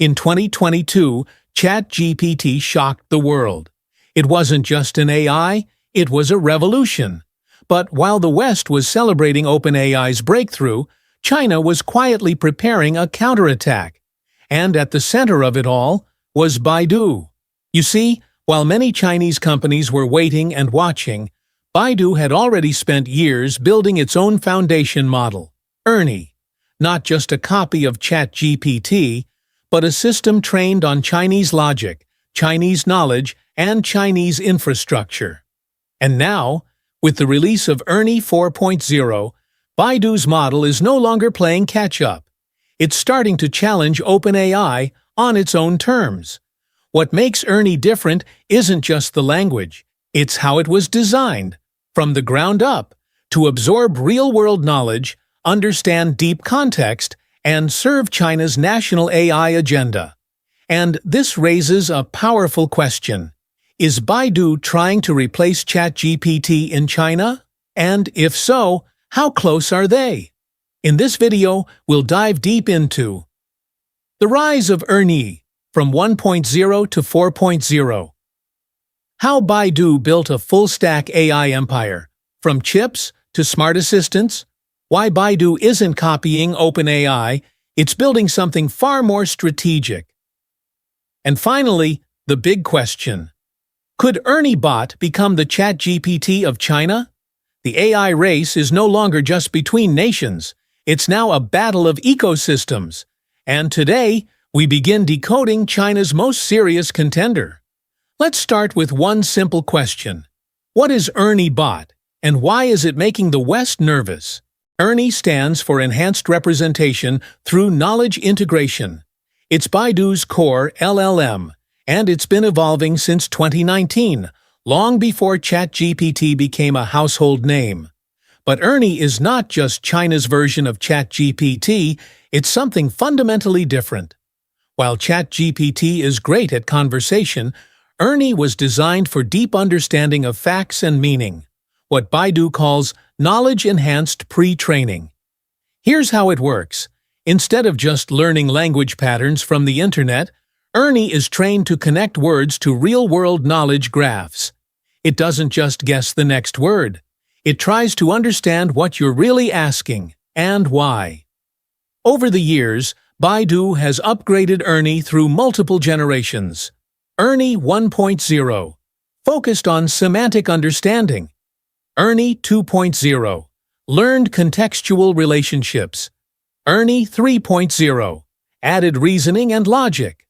In 2022, ChatGPT shocked the world. It wasn't just an AI, it was a revolution. But while the West was celebrating OpenAI's breakthrough, China was quietly preparing a counterattack. And at the center of it all was Baidu. You see, while many Chinese companies were waiting and watching, Baidu had already spent years building its own foundation model, Ernie. Not just a copy of ChatGPT, but a system trained on Chinese logic, Chinese knowledge, and Chinese infrastructure. And now, with the release of Ernie 4.0, Baidu's model is no longer playing catch-up. It's starting to challenge OpenAI on its own terms. What makes Ernie different isn't just the language, it's how it was designed, from the ground up, to absorb real-world knowledge, understand deep context, and serve China's national AI agenda. And this raises a powerful question. Is Baidu trying to replace ChatGPT in China? And if so, how close are they? In this video, we'll dive deep into the rise of Ernie from 1.0 to 4.0. How Baidu built a full-stack AI empire, from chips to smart assistants. Why Baidu isn't copying OpenAI, it's building something far more strategic. And finally, the big question. Could Ernie Bot become the ChatGPT of China? The AI race is no longer just between nations. It's now a battle of ecosystems. And today, we begin decoding China's most serious contender. Let's start with one simple question. What is Ernie Bot, and why is it making the West nervous? Ernie stands for Enhanced Representation Through Knowledge Integration. It's Baidu's core LLM, and it's been evolving since 2019, long before ChatGPT became a household name. But Ernie is not just China's version of ChatGPT, it's something fundamentally different. While ChatGPT is great at conversation, Ernie was designed for deep understanding of facts and meaning, what Baidu calls knowledge-enhanced pre-training. Here's how it works. Instead of just learning language patterns from the internet, Ernie is trained to connect words to real-world knowledge graphs. It doesn't just guess the next word. It tries to understand what you're really asking and why. Over the years, Baidu has upgraded Ernie through multiple generations. Ernie 1.0 focused on semantic understanding. Ernie 2.0 learned contextual relationships. Ernie 3.0 added reasoning and logic.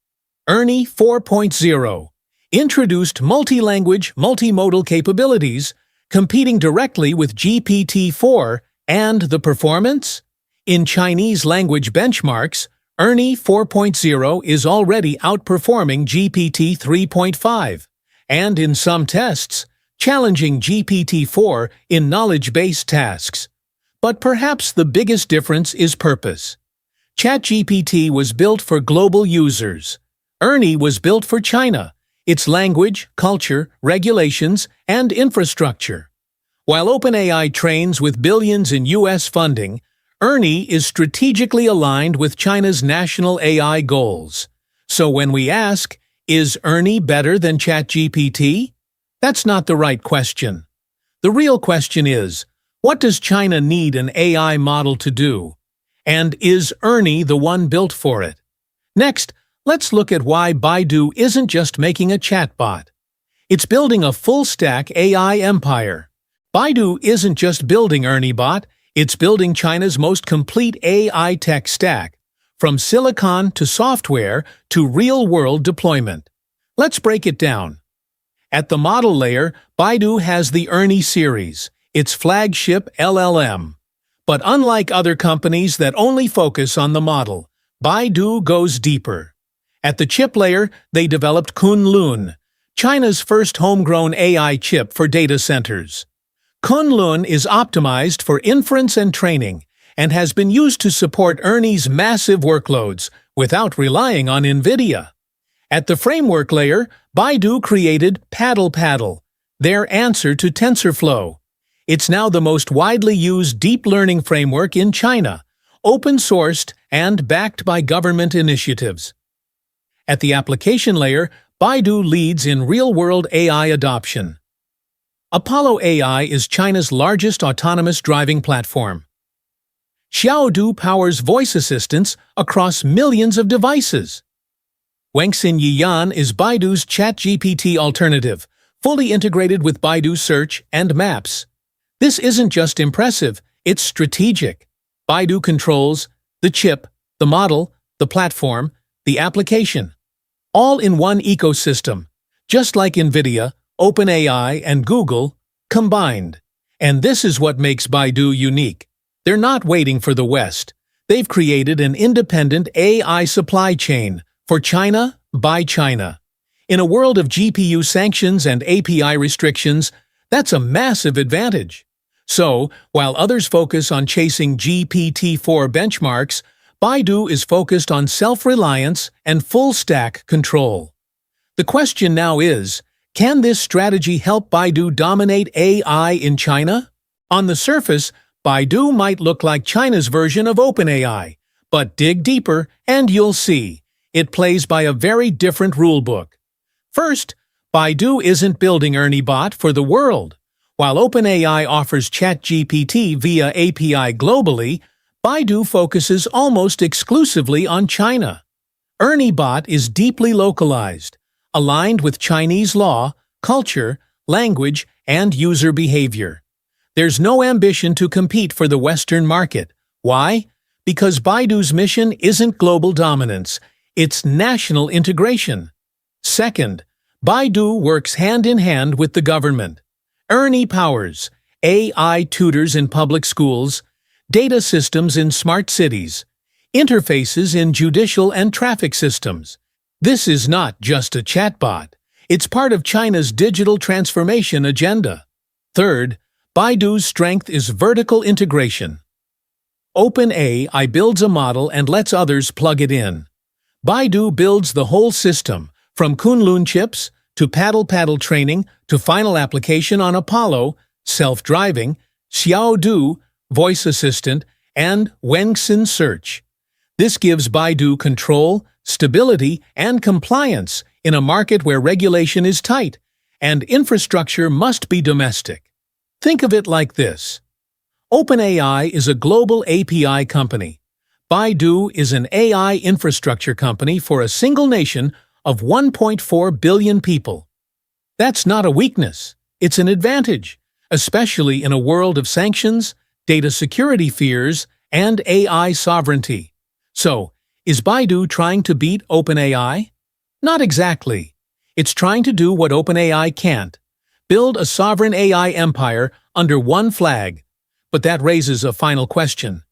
Ernie 4.0 introduced multi-language, multimodal capabilities, competing directly with GPT-4, and the performance? In Chinese language benchmarks, Ernie 4.0 is already outperforming GPT 3.5, and in some tests, challenging GPT-4 in knowledge-based tasks. But perhaps the biggest difference is purpose. ChatGPT was built for global users. Ernie was built for China, its language, culture, regulations, and infrastructure. While OpenAI trains with billions in US funding, Ernie is strategically aligned with China's national AI goals. So when we ask, is Ernie better than ChatGPT? That's not the right question. The real question is, what does China need an AI model to do? And is Ernie the one built for it? Next, let's look at why Baidu isn't just making a chatbot. It's building a full-stack AI empire. Baidu isn't just building Ernie Bot, it's building China's most complete AI tech stack, from silicon to software to real-world deployment. Let's break it down. At the model layer, Baidu has the Ernie series, its flagship LLM. But unlike other companies that only focus on the model, Baidu goes deeper. At the chip layer, they developed Kunlun, China's first homegrown AI chip for data centers. Kunlun is optimized for inference and training and has been used to support Ernie's massive workloads without relying on NVIDIA. At the framework layer, Baidu created PaddlePaddle, their answer to TensorFlow. It's now the most widely used deep learning framework in China, open-sourced and backed by government initiatives. At the application layer, Baidu leads in real-world AI adoption. Apollo AI is China's largest autonomous driving platform. Xiaodu powers voice assistants across millions of devices. Wangxin Yiyan is Baidu's ChatGPT alternative, fully integrated with Baidu Search and Maps. This isn't just impressive, it's strategic. Baidu controls the chip, the model, the platform, the application, all in one ecosystem, just like NVIDIA, OpenAI, and Google combined. And this is what makes Baidu unique. They're not waiting for the West. They've created an independent AI supply chain for China by China. In a world of GPU sanctions and API restrictions, that's a massive advantage. So, while others focus on chasing GPT-4 benchmarks, Baidu is focused on self-reliance and full-stack control. The question now is, can this strategy help Baidu dominate AI in China? On the surface, Baidu might look like China's version of OpenAI, but dig deeper and you'll see. It plays by a very different rulebook. First, Baidu isn't building Ernie Bot for the world. While OpenAI offers ChatGPT via API globally, Baidu focuses almost exclusively on China. Ernie Bot is deeply localized, aligned with Chinese law, culture, language, and user behavior. There's no ambition to compete for the Western market. Why? Because Baidu's mission isn't global dominance, it's national integration. Second, Baidu works hand-in-hand with the government. Ernie powers AI tutors in public schools, data systems in smart cities, interfaces in judicial and traffic systems. This is not just a chatbot. It's part of China's digital transformation agenda. Third, Baidu's strength is vertical integration. OpenAI builds a model and lets others plug it in. Baidu builds the whole system, from Kunlun chips to PaddlePaddle training to final application on Apollo, self-driving, Xiaodu, voice assistant, and Wangxin search. This gives Baidu control, stability, and compliance in a market where regulation is tight and infrastructure must be domestic. Think of it like this. OpenAI is a global API company. Baidu is an AI infrastructure company for a single nation of 1.4 billion people. That's not a weakness, it's an advantage, especially in a world of sanctions, data security fears, and AI sovereignty. So, is Baidu trying to beat OpenAI? Not exactly. It's trying to do what OpenAI can't: build a sovereign AI empire under one flag. But that raises a final question.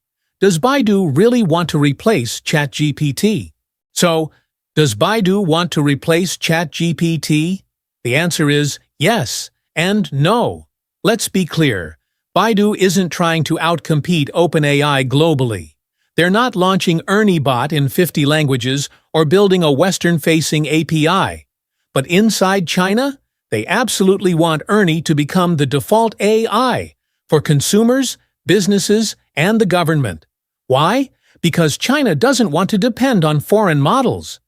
Does Baidu really want to replace ChatGPT? So, does Baidu want to replace ChatGPT? The answer is yes and no. Let's be clear. Baidu isn't trying to outcompete OpenAI globally. They're not launching Ernie Bot in 50 languages or building a Western-facing API. But inside China, they absolutely want Ernie to become the default AI for consumers, businesses, and the government. Why? Because China doesn't want to depend on foreign models.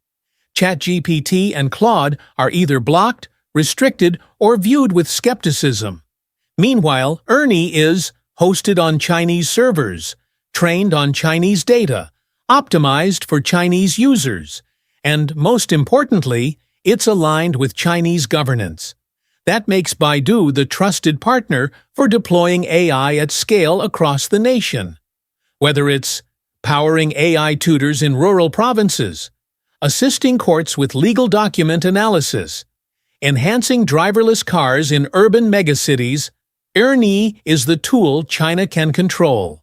ChatGPT and Claude are either blocked, restricted, or viewed with skepticism. Meanwhile, Ernie is hosted on Chinese servers, trained on Chinese data, optimized for Chinese users, and most importantly, it's aligned with Chinese governance. That makes Baidu the trusted partner for deploying AI at scale across the nation. Whether it's powering AI tutors in rural provinces, assisting courts with legal document analysis, enhancing driverless cars in urban megacities, Ernie is the tool China can control.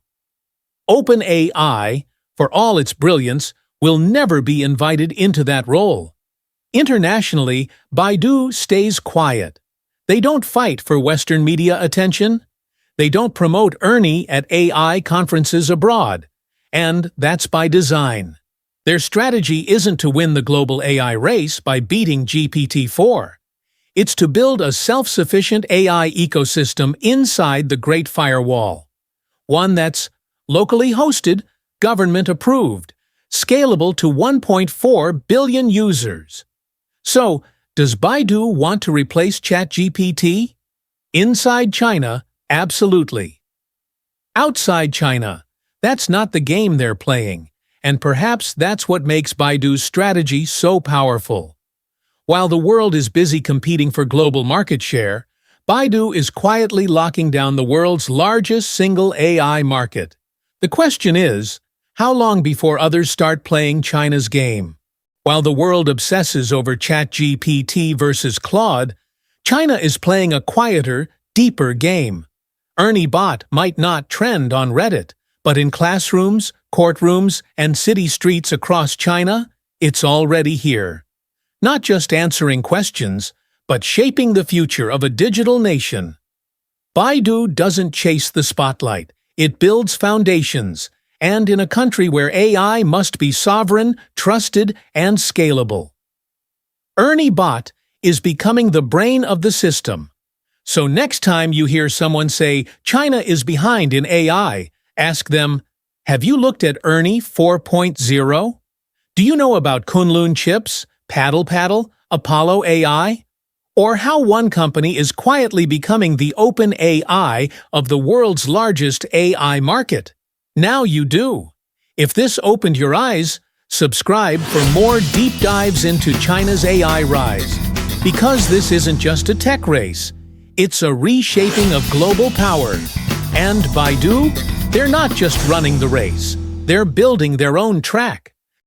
OpenAI, for all its brilliance, will never be invited into that role. Internationally, Baidu stays quiet. They don't fight for Western media attention. They don't promote Ernie at AI conferences abroad. And that's by design. Their strategy isn't to win the global AI race by beating GPT-4. It's to build a self-sufficient AI ecosystem inside the Great Firewall. One that's locally hosted, government-approved, scalable to 1.4 billion users. So, does Baidu want to replace ChatGPT? Inside China, absolutely. Outside China, that's not the game they're playing, and perhaps that's what makes Baidu's strategy so powerful. While the world is busy competing for global market share, Baidu is quietly locking down the world's largest single AI market. The question is, how long before others start playing China's game? While the world obsesses over ChatGPT versus Claude, China is playing a quieter, deeper game. Ernie Bot might not trend on Reddit, but in classrooms, courtrooms, and city streets across China, it's already here. Not just answering questions, but shaping the future of a digital nation. Baidu doesn't chase the spotlight, it builds foundations, and in a country where AI must be sovereign, trusted, and scalable. Ernie Bot is becoming the brain of the system. So next time you hear someone say China is behind in AI, ask them, have you looked at Ernie 4.0? Do you know about Kunlun chips, PaddlePaddle, Apollo AI? Or how one company is quietly becoming the OpenAI of the world's largest AI market? Now you do. If this opened your eyes, subscribe for more deep dives into China's AI rise. Because this isn't just a tech race, it's a reshaping of global power. And Baidu, they're not just running the race, they're building their own track.